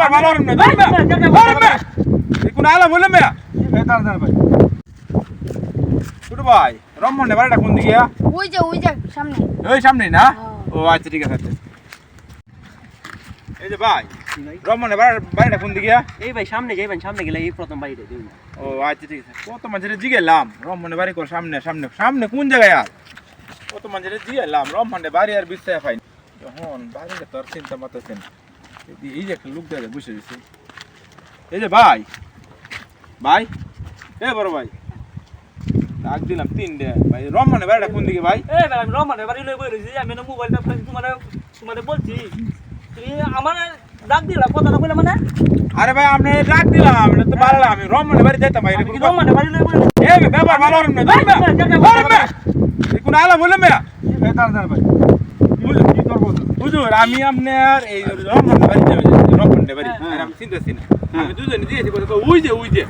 ব্যাপার ভালো না ধরবে কোন আলা বলে মেয়া দাঁড়ান ভাই ছোট ভাই রমণের বাড়িটা কোন দিকে ওই যে সামনে। ওই সামনে না ও আচ্ছা ঠিক আছে এই যে ভাই রমণের বাড়িটা কোন দিকে এই ভাই সামনে যাইবেন, সামনে গেলে এই প্রথম বাড়িটা দিই না। ও আচ্ছা ঠিক আছে কত মানুষের জিগেলাম রমণের বাড়ি কোন সামনে সামনে সামনে কোন জায়গায় আর কত মানুষের জিগেলাম রমণের বাড়ি আর বিশ্বাস পাই যখন বাড়িটা তোর চিন্তা মাতাছেন এই যে একটা লোক দেখে বসে দিছে এই যে ভাই ভাই এ বড় ভাই ডাক দিলাম তিনটে ভাই রমণের বাড়িটা কোন দিকে ভাই এই ভাই আমি রহমানের বাড়ি লই বই রইছি, আমি না মোবাইলটা তোমারে বলছি, তুমি আমার ডাক দিলা কথাটা কইলা মানে? আরে ভাই আপনি ডাক দিলাম না তো ভালো আমি রমণের বাড়ি যাইতাম ভাই আমি কি রহমানের বাড়ি লই বই এ ব্যাপার ভালো না ধরবে কোন আলা বলে মেয়া দাঁড়ান ভাই কি করবো হুজুর আমি আপনার এই রমণের বাড়ি যাবে রমণের বাড়ি আর আমি চিন্তাছি না আমি দুজনে দিয়েছি বলে ওই যে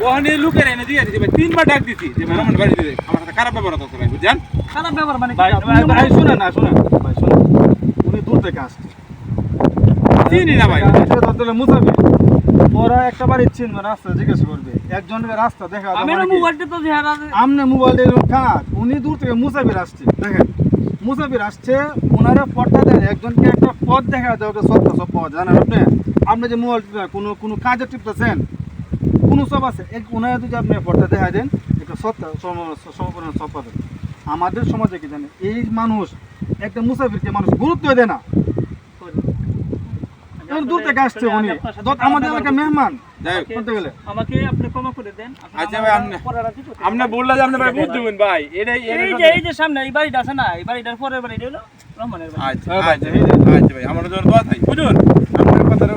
ওখানে লোকের এনে দিয়ে দিয়েছি ভাই তিনবার ডাক দিছি যে রমণের বাড়ি দিতে আমার সাথে খারাপ ব্যবহার করতে ভাই বুঝছেন খারাপ ব্যাপার মানে ভাই ভাই শুনেন না শুনেন ভাই শুনেন উনি দূর থেকে আসছে চিনি না ভাই মুসাফির ওরা একটা বাড়ি চিনবে রাস্তা জিজ্ঞেস করবে একজনকে রাস্তা দেখা আমি না মোবাইলটা তো দেখার আমনে মোবাইল খাট উনি দূর থেকে মুসাফির আসছে দেখেন মুসাফির আসছে ওনারা পথটা দেন একজনকে একটা পথ দেখা যায় ওটা সব পাওয়া যায় জানেন আপনি যে মোবাইল কোনো কাজে টিপতেছেন কোনো সব আছে ওনারা যদি আপনি পথটা দেখা দেন একটা সত্তা সম্পূর্ণ সব পাবেন আমাদের সমাজে কি জানেন এই মানুষ একটা মুসাফিরকে মানুষ গুরুত্ব দেয় না দূর থেকে আসছে উনি আমাদের এলাকার মেহমান বলতে গেলে আমাকে আপনি ক্ষমা করে দেন। আচ্ছা ভাই আপনি বললা যে আপনি ভাই বুঝবেন ভাই এই যে সামনে এই বাড়িটা আছে না, এই বাড়িটার পরের বাড়িটা হলো রহমানের বাড়ি। আচ্ছা ভাই আমার জন্য দোয়া থাই হুজুর আপনার কথাটা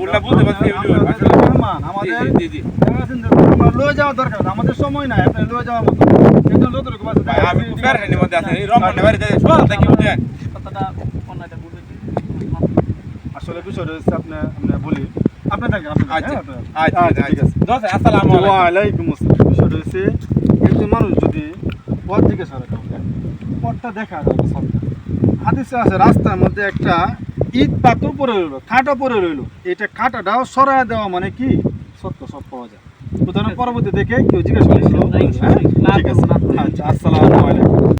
বললা বলতে পারছি হুজুর আসলে মেহমান আমাদের জি জি লয়ে যাওয়া দরকার আমাদের সময় নাই আপনি লয়ে যাওয়ার মতো একজন যতটুকু বাসে ভাই আমি খুব ফেরের মধ্যে আছি এই রমণের বাড়ি যাই সব থাকি বুঝেন কথাটা অন্যটা বুঝেছি। আসলে বিষয় রয়েছে আপনি বলি আপনি থাকেন আচ্ছা আচ্ছা ঠিক আছে দোস্ত আসসালামু আলাইকুম ওয়ালাইকুম আসসালাম বিষয় রয়েছে একজন মানুষ যদি পথ জিজ্ঞেস করে কাউকে পথটা দেখা যাবে সব হাদিসে আছে রাস্তার মধ্যে একটা ইট পাথর পড়ে রইলো কাঁটা পড়ে রইলো এটা কাঁটাটাও সরায় দেওয়া মানে কি সত্য সব পাওয়া যায় উদাহরণ পরবর্তী দেখে কেউ জিজ্ঞেস করেছিল ঠিক আছে আচ্ছা আসসালামু আলাইকুম